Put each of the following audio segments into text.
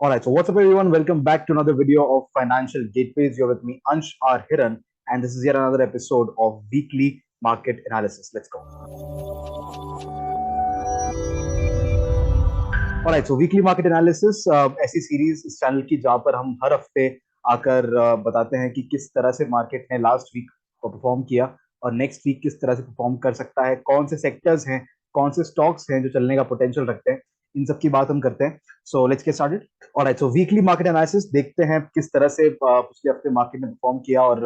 Alright, so what's up everyone? Welcome back to another video of Financial Gateways. You're with me, Ansh R. Hiran, and this is yet another episode of Weekly Market Analysis. Let's go. Alright, so Weekly Market Analysis ऐसी series इस channel की जहाँ पर हम हर हफ्ते आकर बताते हैं कि किस तरह से मार्केट ने लास्ट वीक को परफॉर्म किया और नेक्स्ट वीक किस तरह से परफॉर्म कर सकता है, कौन से सेक्टर्स हैं, कौन से स्टॉक्स हैं जो चलने का पोटेंशियल रखते हैं, इन सब की बात हम करते हैं. So let's get started. Alright, so weekly market analysis देखते हैं किस तरह से पिछले हफ्ते मार्केट ने परफॉर्म किया और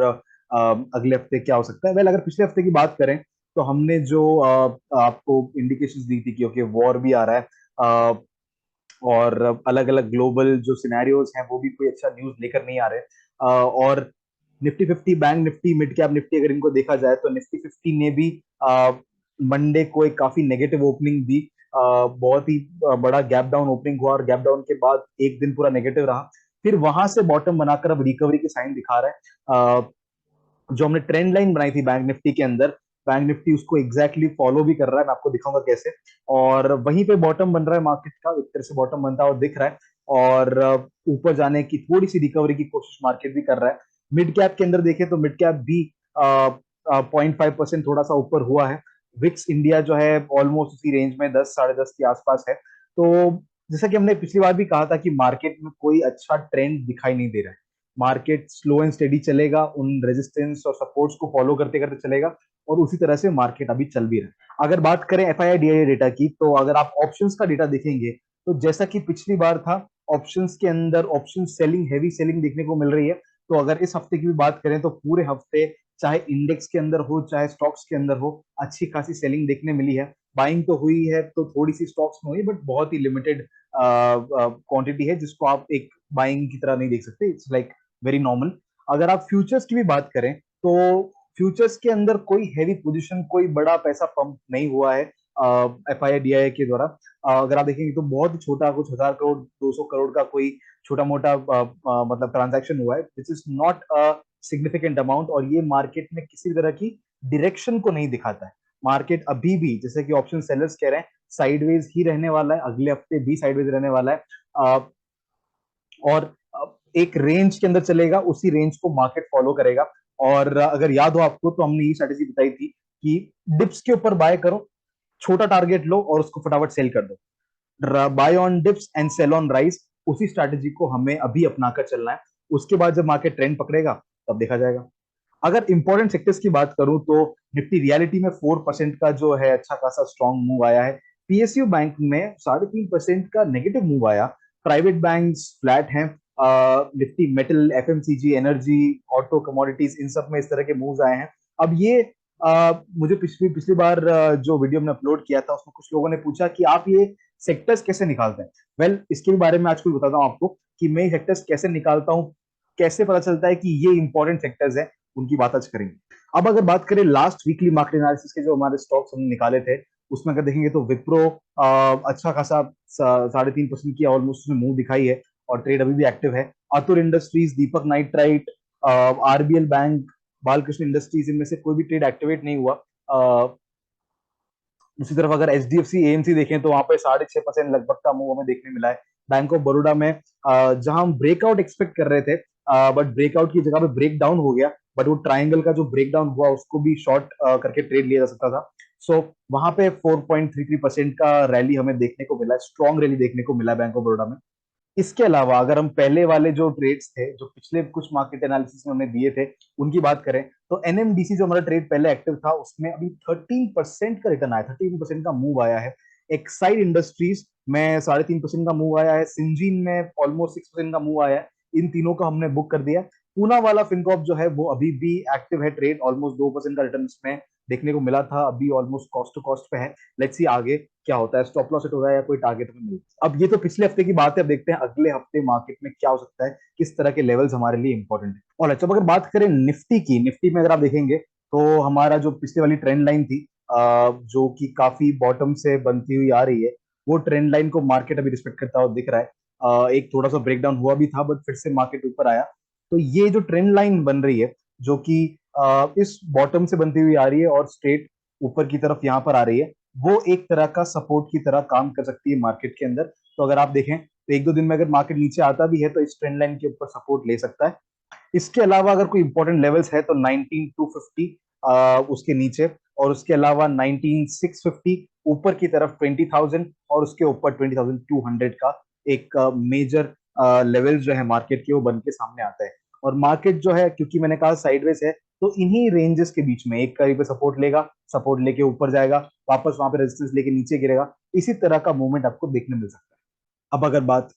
अगले हफ्ते क्या हो सकता है. वेल, अगर पिछले हफ्ते की बात करें तो हमने जो आपको इंडिकेशंस दी थी कि ओके वॉर भी आ रहा है और अलग अलग ग्लोबल जो सिनेरियोज हैं वो भी कोई अच्छा न्यूज लेकर नहीं आ रहे. और Nifty 50, bank Nifty, mid cap Nifty, अगर इनको देखा जाए तो निफ्टी 50 ने भी मंडे को एक काफी नेगेटिव ओपनिंग दी. बहुत ही बड़ा गैप डाउन ओपनिंग हुआ और गैप डाउन के बाद एक दिन पूरा नेगेटिव रहा. फिर वहां से बॉटम बनाकर अब रिकवरी के साइन दिखा रहा है. जो हमने ट्रेंड लाइन बनाई थी बैंक निफ्टी के अंदर, बैंक निफ्टी उसको एग्जैक्टली फॉलो भी कर रहा है. मैं आपको दिखाऊंगा कैसे. और वहीं पे बॉटम बन रहा है मार्केट का, एक तरह से बॉटम बनता हुआ दिख रहा है और ऊपर जाने की थोड़ी सी रिकवरी की कोशिश मार्केट भी कर रहा है. मिड कैप के अंदर देखें तो मिड कैप भी 0.5% थोड़ा सा ऊपर हुआ है. विक्स इंडिया जो है ऑलमोस्ट उसी रेंज में 10 साढ़े 10 के आसपास है. तो जैसा कि हमने पिछली बार भी कहा था कि मार्केट में कोई अच्छा ट्रेंड दिखाई नहीं दे रहा है. मार्केट स्लो एंड स्टेडी चलेगा, उन रेजिस्टेंस और सपोर्ट्स को फॉलो करते करते चलेगा और उसी तरह से मार्केट अभी चल भी रहा है. अगर बात करें एफ आई डी डेटा की, तो अगर आप ऑप्शंस का डेटा देखेंगे तो जैसा कि पिछली बार था, ऑप्शंस के अंदर ऑप्शन सेलिंग, हैवी सेलिंग देखने को मिल रही है. तो अगर इस हफ्ते की भी बात करें तो पूरे हफ्ते चाहे इंडेक्स के अंदर हो चाहे स्टॉक्स के अंदर हो, अच्छी खासी सेलिंग देखने मिली है. बाइंग तो हुई है तो थोड़ी सी स्टॉक्स में हुई, बट बहुत ही लिमिटेड क्वांटिटी है जिसको आप एक बाइंग की तरह नहीं देख सकते. It's like very normal. अगर आप फ्यूचर्स की भी बात करें तो फ्यूचर्स के अंदर कोई हैवी पोजीशन, कोई बड़ा पैसा पंप नहीं हुआ है एफ आई डी आई के द्वारा. अगर आप देखेंगे तो बहुत ही छोटा, कुछ 1000 करोड़ 200 करोड़ का कोई छोटा मोटा मतलब ट्रांजैक्शन हुआ है, which is not a significant amount. और ये मार्केट में किसी तरह की डायरेक्शन को नहीं दिखाता है. मार्केट अभी भी, जैसे कि ऑप्शन सेलर्स कह रहे हैं, साइडवेज ही रहने वाला है, अगले हफ्ते भी साइडवेज रहने वाला है. और एक रेंज के अंदर चलेगा, उसी रेंज को मार्केट फॉलो करेगा. और अगर याद हो आपको तो हमने ये स्ट्रेटेजी बताई थी कि डिप्स के ऊपर बाय करो, छोटा टारगेट लो और उसको फटाफट सेल कर दो. Buy on dips and sell on rise, उसी स्ट्रैटेजी को हमें अभी अपनाकर चलना है. उसके बाद जब मार्केट ट्रेंड पकड़ेगा तब देखा जाएगा. अगर इंपॉर्टेंट सेक्टर्स की बात करूं तो निफ्टी रियलिटी में 4% का जो है अच्छा खासा स्ट्रॉन्ग मूव आया है. पीएसयू बैंक में 3.5% का नेगेटिव मूव आया. प्राइवेट बैंक्स फ्लैट हैं. Nifty metal, FMCG, energy, auto, commodities, इन सब में इस तरह के मूव्स आए हैं. अब ये मुझे पिछली पिछली बार जो वीडियो हमने अपलोड किया था उसमें कुछ लोगों ने पूछा कि आप ये सेक्टर्स कैसे निकालते हैं. वेल, इसके बारे में आज कुछ बताता हूँ आपको कि मैं सेक्टर्स कैसे निकालता हूँ, कैसे पता चलता है कि ये इंपॉर्टेंट सेक्टर्स हैं, उनकी बात आज करेंगे. अब अगर बात करें लास्ट वीकली मार्केट एनालिसिस के जो हमारे स्टॉक्स हमने निकाले थे, उसमें अगर देखेंगे तो विप्रो अच्छा खासा 3.5% की ऑलमोस्ट उसने मूव दिखाई है और ट्रेड अभी भी एक्टिव है. Atul industries, Deepak nitrite, RBL bank, Balkrishna industries, इनमें से कोई भी ट्रेड एक्टिवेट नहीं हुआ. दूसरी तरफ अगर H D F C AMC देखें तो वहां पे 6.5% लगभग का मूव हमें देखने मिला है. बैंक ऑफ बड़ौदा में जहां हम ब्रेकआउट एक्सपेक्ट कर रहे थे, बट ब्रेकआउट की जगह पे ब्रेक डाउन हो गया. बट वो ट्राइंगल का जो ब्रेक डाउन हुआ उसको भी शॉर्ट करके ट्रेड लिया जा सकता था. सो वहां पे 4.33% का रैली हमें देखने को मिला है, स्ट्रॉन्ग रैली देखने को मिला है बैंक ऑफ बड़ौदा में. इसके अलावा अगर हम पहले वाले जो ट्रेड्स थे जो पिछले कुछ मार्केट एनालिसिस में हमने दिए थे उनकी बात करें तो एनएमडीसी जो हमारा ट्रेड पहले एक्टिव था उसमें अभी 13% का रिटर्न आया, 13% का मूव आया है. एक्साइड इंडस्ट्रीज में 3.5% का मूव आया है. सिंजीन में ऑलमोस्ट 6% का मूव आया है. इन तीनों का हमने बुक कर दिया. पूना वाला फिनकॉप जो है वो अभी भी एक्टिव है, ट्रेड ऑलमोस्ट 2% का रिटर्न इसमें देखने को मिला था, अभी ऑलमोस्ट कॉस्ट टू कॉस्ट पे है. लेट्स सी आगे क्या होता है, स्टॉप लॉस हिट हो रहा है या कोई टारगेट में मिल. अब ये तो पिछले हफ्ते की बात है, अब देखते हैं अगले हफ्ते मार्केट में क्या हो सकता है, किस तरह के लेवल्स हमारे लिए इंपॉर्टेंट है. और अच्छा, अगर बात करें निफ्टी की, निफ्टी में अगर आप देखेंगे तो हमारा जो पिछले वाली ट्रेंड लाइन थी जो कि काफी बॉटम से बनती हुई आ रही है, वो ट्रेंड लाइन को मार्केट अभी रिस्पेक्ट करता हुआ दिख रहा है. एक थोड़ा सा ब्रेकडाउन हुआ भी था बट फिर से मार्केट ऊपर आया. तो ये जो ट्रेंड लाइन बन रही है जो कि इस बॉटम से बनती हुई आ रही है और स्ट्रेट ऊपर की तरफ यहाँ पर आ रही है, वो एक तरह का सपोर्ट की तरह काम कर सकती है मार्केट के अंदर. तो अगर आप देखें तो एक दो दिन में अगर मार्केट नीचे आता भी है तो इस ट्रेंड लाइन के ऊपर सपोर्ट ले सकता है। इसके अलावा अगर कोई इंपॉर्टेंट लेवल्स है तो 19250 उसके नीचे, और उसके अलावा 19650 ऊपर की तरफ 20000, और उसके ऊपर 20200 का एक मेजर लेवल जो है मार्केट के वो बन के सामने आता है। और मार्केट जो है, क्योंकि मैंने कहा साइडवेज है, तो इन्हीं रेंजेस के बीच में एक कहीं पे सपोर्ट लेगा, सपोर्ट लेके ऊपर जाएगा, वापस वहां पे रेजिस्टेंस लेके नीचे गिरेगा। इसी तरह का मूवमेंट आपको देखने मिल सकता है। अब अगर बात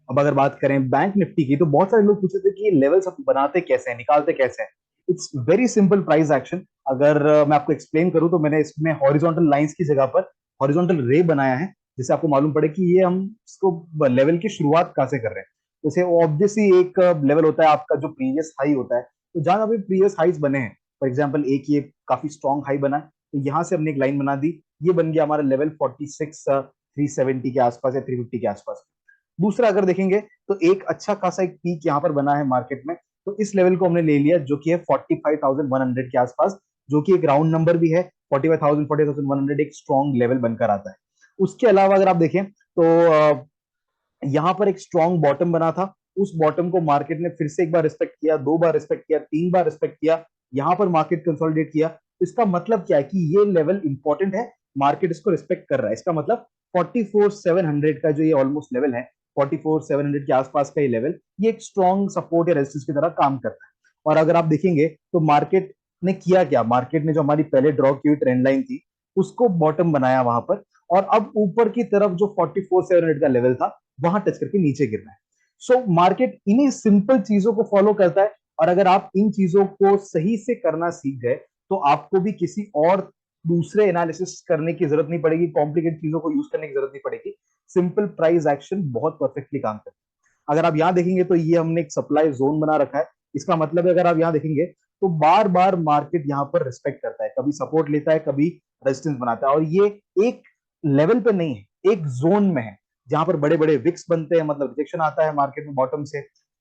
अब अगर बात करें बैंक निफ्टी की, तो बहुत सारे लोग पूछते थे कि ये लेवल्स आप बनाते कैसे हैं, निकालते कैसे हैं। It's very simple price action. अगर मैं आपको एक्सप्लेन करूं तो मैंने इसमें हॉरिजॉन्टल लाइंस की जगह पर हॉरिजॉन्टल रे बनाया है, जिससे आपको मालूम पड़े कि ये हम इसको लेवल की शुरुआत कहां से कर रहे हैं। जैसे ऑब्वियसली एक लेवल होता है आपका जो प्रीवियस हाई होता है, तो जहां अभी प्रीवियस हाइज बने हैं, फॉर एग्जाम्पल एक ये काफी स्ट्रॉन्ग हाई बना है, तो यहाँ से हमने एक लाइन बना दी, ये बन गया हमारा लेवल 46 370 के आसपास या 350 के आसपास। दूसरा अगर देखेंगे तो एक अच्छा खासा एक पीक यहाँ पर बना है मार्केट में, तो इस लेवल को हमने ले लिया जो कि है 45,100 के आसपास, जो कि एक राउंड नंबर भी है। 45,000 40,100 एक स्ट्रॉन्ग लेवल बनकर आता है। उसके अलावा अगर आप देखें तो यहाँ पर एक स्ट्रॉन्ग बॉटम बना था, उस बॉटम को मार्केट ने फिर से एक बार रिस्पेक्ट किया, दो बार रिस्पेक्ट किया, तीन बार रिस्पेक्ट किया, यहाँ पर मार्केट कंसोलिडेट किया। तो इसका मतलब क्या है कि ये लेवल इंपॉर्टेंट है, मार्केट इसको रिस्पेक्ट कर रहा है। इसका मतलब 44,700 का जो ये ऑलमोस्ट लेवल है, 44,700 के आसपास का ये लेवल, ये एक स्ट्रॉन्ग सपोर्ट या रेजिस्टेंस की तरह काम करता है। और अगर आप देखेंगे तो मार्केट ने किया क्या, मार्केट ने जो हमारी पहले ड्रॉ की हुई ट्रेंड लाइन थी उसको बॉटम बनाया वहां पर, और अब ऊपर की तरफ जो 44,700 का लेवल था वहां टच करके नीचे गिरना है। सो मार्केट इन्हीं सिंपल चीजों को फॉलो करता है, और अगर आप इन चीजों को सही से करना सीख गए तो आपको भी किसी और दूसरे एनालिसिस करने की जरूरत नहीं पड़ेगी, कॉम्प्लिकेटेड चीजों को यूज करने की जरूरत नहीं पड़ेगी। सिंपल प्राइस एक्शन बहुत परफेक्टली काम करता है। अगर आप यहां देखेंगे तो ये हमने एक सप्लाई जोन बना रखा है। इसका मतलब है अगर आप यहां देखेंगे तो बार बार मार्केट यहां पर रिस्पेक्ट करता है, कभी सपोर्ट लेता है, कभी रेजिस्टेंस बनाता है, और ये एक लेवल पे नहीं है, एक जोन में है जहां पर बड़े बड़े विक्स बनते हैं, मतलब रिजेक्शन आता है मार्केट में बॉटम से,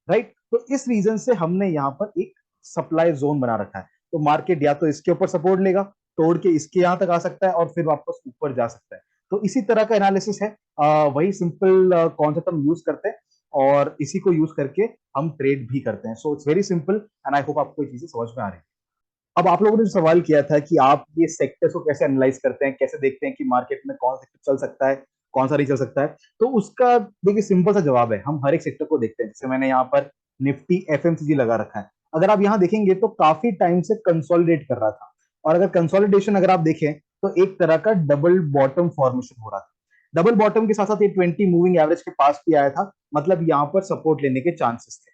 राइट। तो इस रीजन से हमने यहाँ पर एक सप्लाई जोन बना रखा है। तो मार्केट या तो इसके ऊपर सपोर्ट लेगा, तोड़ के इसके यहां तक आ सकता है, और फिर वापस ऊपर जा सकता है। तो इसी तरह का एनालिसिस है, वही सिंपल कॉन्सेप्ट हम यूज करते हैं, और इसी को यूज करके हम ट्रेड भी करते हैं। So it's very simple, and I hope आपको ये चीजें समझ में आ रही है। अब आप लोगों ने जो सवाल किया था कि आप ये सेक्टर्स को कैसे एनालाइज करते हैं, कैसे देखते हैं कि मार्केट में कौन सेक्टर चल सकता है, कौन सा नहीं चल सकता है, तो उसका देखिए सिंपल सा जवाब है, हम हर एक सेक्टर को देखते हैं। जैसे मैंने यहाँ पर निफ्टी एफएमसीजी लगा रखा है, अगर आप यहाँ देखेंगे तो काफी टाइम से कंसोलिडेट कर रहा था, और अगर कंसोलिडेशन अगर आप देखें तो एक तरह का डबल बॉटम फॉर्मेशन हो रहा था। डबल बॉटम के साथ साथ ये 20 मूविंग एवरेज के पास भी आया था, मतलब यहाँ पर सपोर्ट लेने के चांसेस थे।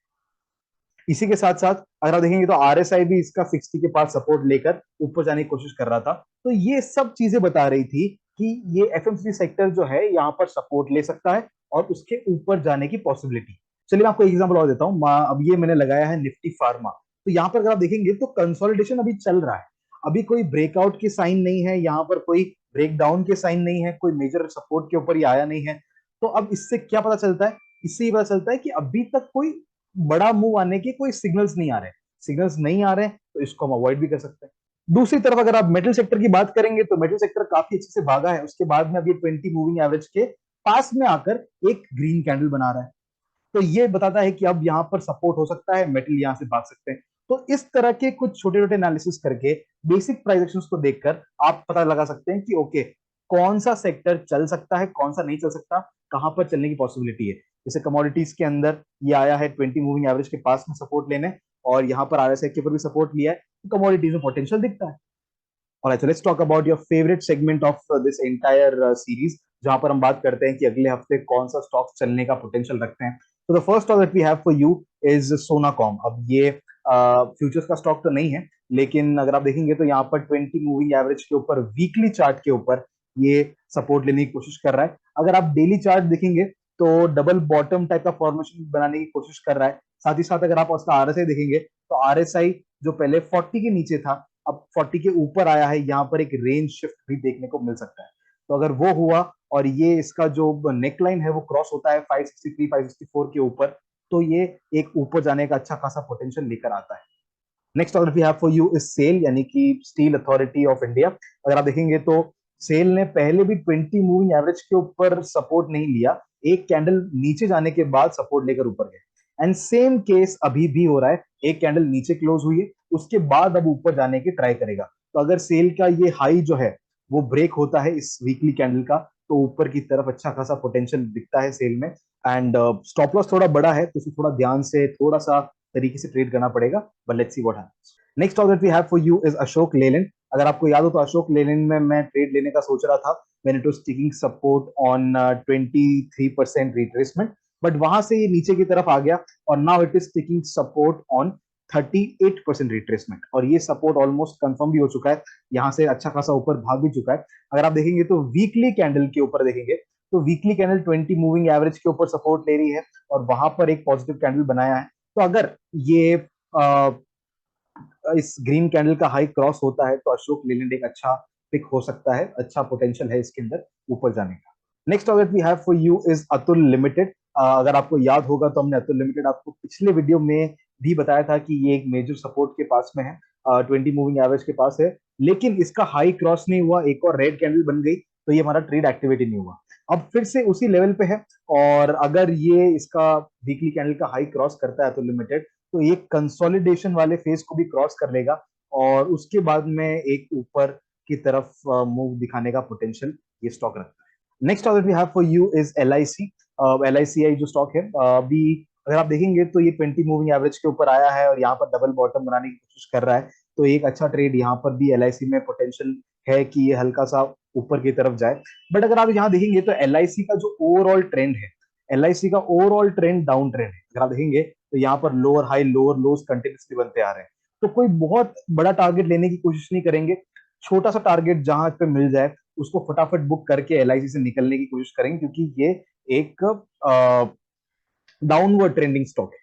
इसी के साथ साथ अगर आप देखेंगे तो आरएसआई भी इसका 60 के पास सपोर्ट लेकर ऊपर जाने की कोशिश कर रहा था। तो ये सब चीजें बता रही थी कि ये एफएमसीजी सेक्टर जो है यहाँ पर सपोर्ट ले सकता है और उसके ऊपर जाने की पॉसिबिलिटी। चलिए मैं आपको एक एग्जांपल और देता हूँ। अब ये मैंने लगाया है निफ्टी फार्मा, तो यहाँ पर अगर आप देखेंगे तो कंसोलिडेशन अभी चल रहा है, अभी कोई ब्रेकआउट की साइन नहीं है, यहाँ पर कोई ब्रेकडाउन के साइन नहीं है, कोई मेजर सपोर्ट के ऊपर ये आया नहीं है। तो अब इससे क्या पता चलता है, इससे ये पता चलता है कि अभी तक कोई बड़ा मूव आने के कोई सिग्नल्स नहीं आ रहे। सिग्नल्स नहीं आ रहे हैं तो इसको हम अवॉइड भी कर सकते हैं। दूसरी तरफ अगर आप मेटल सेक्टर की बात करेंगे तो मेटल सेक्टर काफी अच्छे से भागा है, उसके बाद में अब ये 20 मूविंग एवरेज के पास में आकर एक ग्रीन कैंडल बना रहा है। तो ये बताता है कि अब यहाँ पर सपोर्ट हो सकता है, मेटल यहाँ से भाग सकते हैं। तो इस तरह के कुछ छोटे छोटे एनालिसिस करके बेसिक प्राइस एक्शंस को देखकर आप पता लगा सकते हैं कि ओके, कौन सा सेक्टर चल सकता है, कौन सा नहीं चल सकता, कहां पर चलने की पॉसिबिलिटी है। जैसे कमोडिटीज के अंदर ये आया है 20 मूविंग एवरेज के पास में सपोर्ट लेने, और यहाँ पर आरएसआई के ऊपर भी सपोर्ट लिया है, तो कमोडिटीज में पोटेंशियल दिखता है। Alright, so let's talk about your favorite segment of this entire series, जहां पर हम बात करते हैं कि अगले हफ्ते कौन सा स्टॉक चलने का पोटेंशियल रखते हैं। तो the first stock that we have for you is Sonacom. अब ये फ्यूचर्स का स्टॉक तो नहीं है, लेकिन अगर आप देखेंगे तो यहाँ पर 20 मूविंग एवरेज के ऊपर वीकली चार्ट के ऊपर ये सपोर्ट लेने की कोशिश कर रहा है। अगर आप डेली चार्ट देखेंगे तो डबल बॉटम टाइप का फॉर्मेशन बनाने की कोशिश कर रहा है। साथ ही साथ अगर आप उसका आरएसआई देखेंगे तो आरएसआई जो पहले 40 के नीचे था अब 40 के ऊपर आया है, यहाँ पर एक रेंज शिफ्ट भी देखने को मिल सकता है। तो अगर वो हुआ और ये इसका जो नेकलाइन है वो क्रॉस होता है 563 564 के ऊपर, तो ये एक ऊपर जाने का अच्छा खासा पोटेंशियल लेकर आता है। Next order we have for you is sell, यानी कि स्टील अथॉरिटी ऑफ इंडिया। अगर आप देखेंगे तो सेल ने पहले भी 20 मूविंग एवरेज के ऊपर सपोर्ट नहीं लिया, एक कैंडल नीचे जाने के बाद सपोर्ट लेकर ऊपर गए। एंड सेम केस अभी भी हो रहा है, एक कैंडल नीचे क्लोज हुई है, उसके बाद अब ऊपर जाने की ट्राई करेगा। तो अगर सेल का ये हाई जो है वो ब्रेक होता है इस वीकली कैंडल का, तो ऊपर की तरफ अच्छा खासा पोटेंशियल दिखता है सेल में। एंड स्टॉप लॉस थोड़ा बड़ा है, तो उसे थोड़ा ध्यान से थोड़ा सा तरीके से ट्रेड करना पड़ेगा, but let's see what happens. Next order we have for you is Ashok Leyland. अगर आपको याद हो तो अशोक लेलैंड में मैं ट्रेड लेने का सोच रहा था when it was taking support on 23% retracement, but वहां से ये नीचे की तरफ आ गया और now it is taking support on 38% retracement, और ये सपोर्ट ऑलमोस्ट कंफर्म भी हो चुका है, यहाँ से अच्छा खासा ऊपर भाग भी चुका है। अगर आप देखेंगे तो वीकली कैंडल के ऊपर देखेंगे तो वीकली कैंडल 20 मूविंग एवरेज के ऊपर सपोर्ट ले रही है और वहां पर एक पॉजिटिव कैंडल बनाया है। तो अगर ये इस ग्रीन कैंडल का हाई क्रॉस होता है तो अशोक लेलैंड एक अच्छा पिक हो सकता है, अच्छा पोटेंशियल है इसके अंदर ऊपर जाने का। Next order we have for you is Atul Limited. अगर आपको याद होगा तो हमने अतुल लिमिटेड आपको पिछले वीडियो में भी बताया था कि ये एक मेजर सपोर्ट के पास में है, 20 मूविंग एवरेज के पास है, लेकिन इसका हाई क्रॉस नहीं हुआ, एक और रेड कैंडल बन गई, तो ये हमारा ट्रेड एक्टिविटी नहीं हुआ। अब फिर से उसी लेवल पे है, और अगर ये इसका वीकली कैंडल का हाई क्रॉस करता है अतुल लिमिटेड, तो ये कंसोलिडेशन वाले फेज को भी क्रॉस कर लेगा और उसके बाद में एक ऊपर की तरफ मूव दिखाने का पोटेंशियल ये स्टॉक रखता है। Next order we have for you is L I C. L I C आई जो स्टॉक है अभी अगर आप देखेंगे तो ये 20 मूविंग एवरेज के ऊपर आया है और यहाँ पर डबल बॉटम बनाने की कोशिश कर रहा है, तो एक अच्छा ट्रेड यहाँ पर भी एल आई सी में पोटेंशियल है कि ये हल्का सा ऊपर की तरफ जाए। बट अगर आप यहाँ देखेंगे तो एल आई सी का जो ओवरऑल ट्रेंड है, एल आई सी का ओवरऑल ट्रेंड डाउन ट्रेंड है। अगर आप देखेंगे तो यहाँ पर लोअर हाई लोअर लोज कंटिन्यूसली बनते आ रहे हैं, तो कोई बहुत बड़ा टारगेट लेने की कोशिश नहीं करेंगे, छोटा सा टारगेट जहां पे मिल जाए उसको फटाफट बुक करके एलआईसी से निकलने की कोशिश करेंगे, क्योंकि ये एक डाउनवर्ड ट्रेंडिंग स्टॉक है।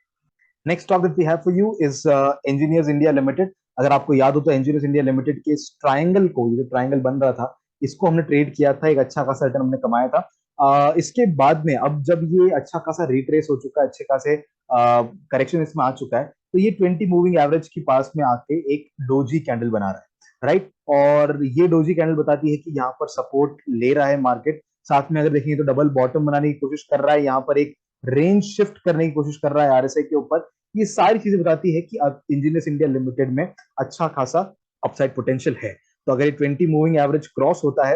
Next stock that we have for you is Engineers India Limited. अगर आपको याद हो तो इंजीनियर्स इंडिया लिमिटेड के इस ट्राइंगल को, ये जो ट्राइंगल बन रहा था, इसको हमने ट्रेड किया था, एक अच्छा खासा रिटर्न हमने कमाया था। इसके बाद में अब जब ये अच्छा खासा रिट्रेस हो चुका है, अच्छे खासे करेक्शन इसमें आ चुका है, तो ये 20 मूविंग एवरेज के पास में आके एक डोजी कैंडल बना रहा है, राइट। और ये डोजी कैंडल बताती है कि यहाँ पर सपोर्ट ले रहा है मार्केट, साथ में अगर देखेंगे तो डबल बॉटम बनाने की कोशिश कर रहा है, यहाँ पर एक रेंज शिफ्ट करने की कोशिश कर रहा है आरएसआई के ऊपर। ये सारी चीजें बताती है कि अब इंजीनियर्स इंडिया लिमिटेड में अच्छा खासा अपसाइड पोटेंशियल है। तो अगर ये 20 मूविंग एवरेज क्रॉस होता है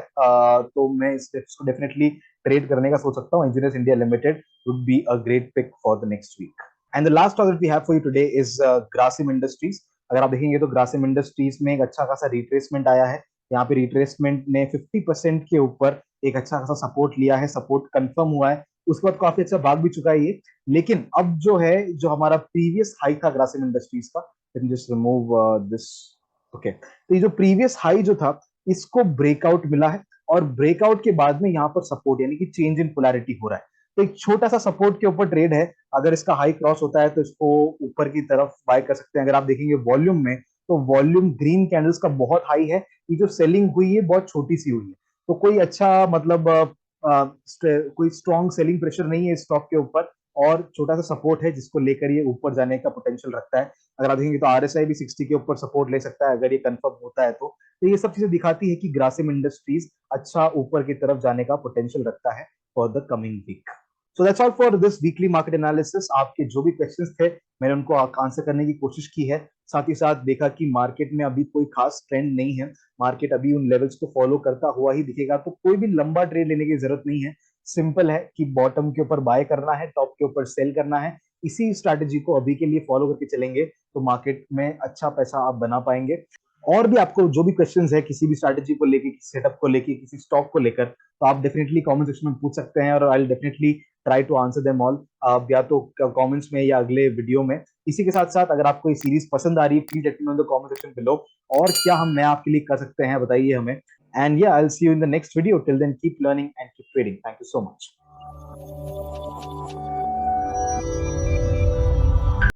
तो मैं इसको डेफिनेटली ट्रेड करने का सोच सकता हूँ। Engineers India Limited would be a great pick for the next week. And the last order we have for you today is Grasim Industries. अगर आप देखेंगे तो ग्रासिम इंडस्ट्रीज में एक अच्छा खासा रिट्रेसमेंट आया है, यहाँ पे रिट्रेसमेंट ने 50% के ऊपर एक अच्छा खासा सपोर्ट लिया है, सपोर्ट कंफर्म हुआ है, उसके बाद काफी अच्छा भाग भी चुका है ये। लेकिन अब जो है, जो हमारा प्रीवियस हाई था ग्रासिम इंडस्ट्रीज का, let me just remove this, okay, तो ये जो प्रीवियस हाई जो था इसको ब्रेकआउट मिला है, और ब्रेकआउट के बाद में यहाँ पर सपोर्ट यानी कि चेंज इन पोलैरिटी हो रहा है, तो एक छोटा सा सपोर्ट के ऊपर ट्रेड है। अगर इसका हाई क्रॉस होता है तो इसको ऊपर की तरफ बाय कर सकते हैं। अगर आप देखेंगे वॉल्यूम में, तो वॉल्यूम ग्रीन कैंडल्स का बहुत हाई है, ये जो सेलिंग हुई है बहुत छोटी सी हुई है, तो कोई अच्छा मतलब कोई स्ट्रॉन्ग सेलिंग प्रेशर नहीं है स्टॉक के ऊपर, और छोटा सा सपोर्ट है जिसको लेकर ये ऊपर जाने का पोटेंशियल रखता है। अगर आप देखेंगे तो आरएसआई भी 60 के ऊपर सपोर्ट ले सकता है अगर ये कंफर्म होता है तो ये सब चीजें दिखाती है कि ग्रासिम इंडस्ट्रीज अच्छा ऊपर की तरफ जाने का पोटेंशियल रखता है for the coming week. So that's all for this weekly market analysis. आपके जो भी क्वेश्चंस थे मैंने उनको आंसर करने की कोशिश की है, साथ ही साथ देखा कि मार्केट में अभी कोई खास ट्रेंड नहीं है, मार्केट अभी उन लेवल्स को फॉलो करता हुआ ही दिखेगा, तो कोई भी लंबा ट्रेड लेने की जरूरत नहीं है। सिंपल है कि बॉटम के ऊपर बाय करना है, टॉप के ऊपर सेल करना है, इसी स्ट्रैटेजी को अभी के लिए फॉलो करके चलेंगे तो मार्केट में अच्छा पैसा आप बना पाएंगे। और भी आपको जो भी क्वेश्चंस है किसी भी स्ट्रैटेजी को लेके, किसी सेटअप को लेके, किसी स्टॉक को लेकर, तो आप डेफिनेटली कमेंट सेक्शन में पूछ सकते हैं और I will definitely try to answer them all, या तो कमेंट्स में या अगले वीडियो में। इसी के साथ साथ अगर आपको ये सीरीज पसंद आ रही है please let me know in the comment section below, और क्या हम नया आपके लिए कर सकते हैं बताइए हमें। एंड या I will see you in the next video, till then keep learning and keep trading. Thank you so much.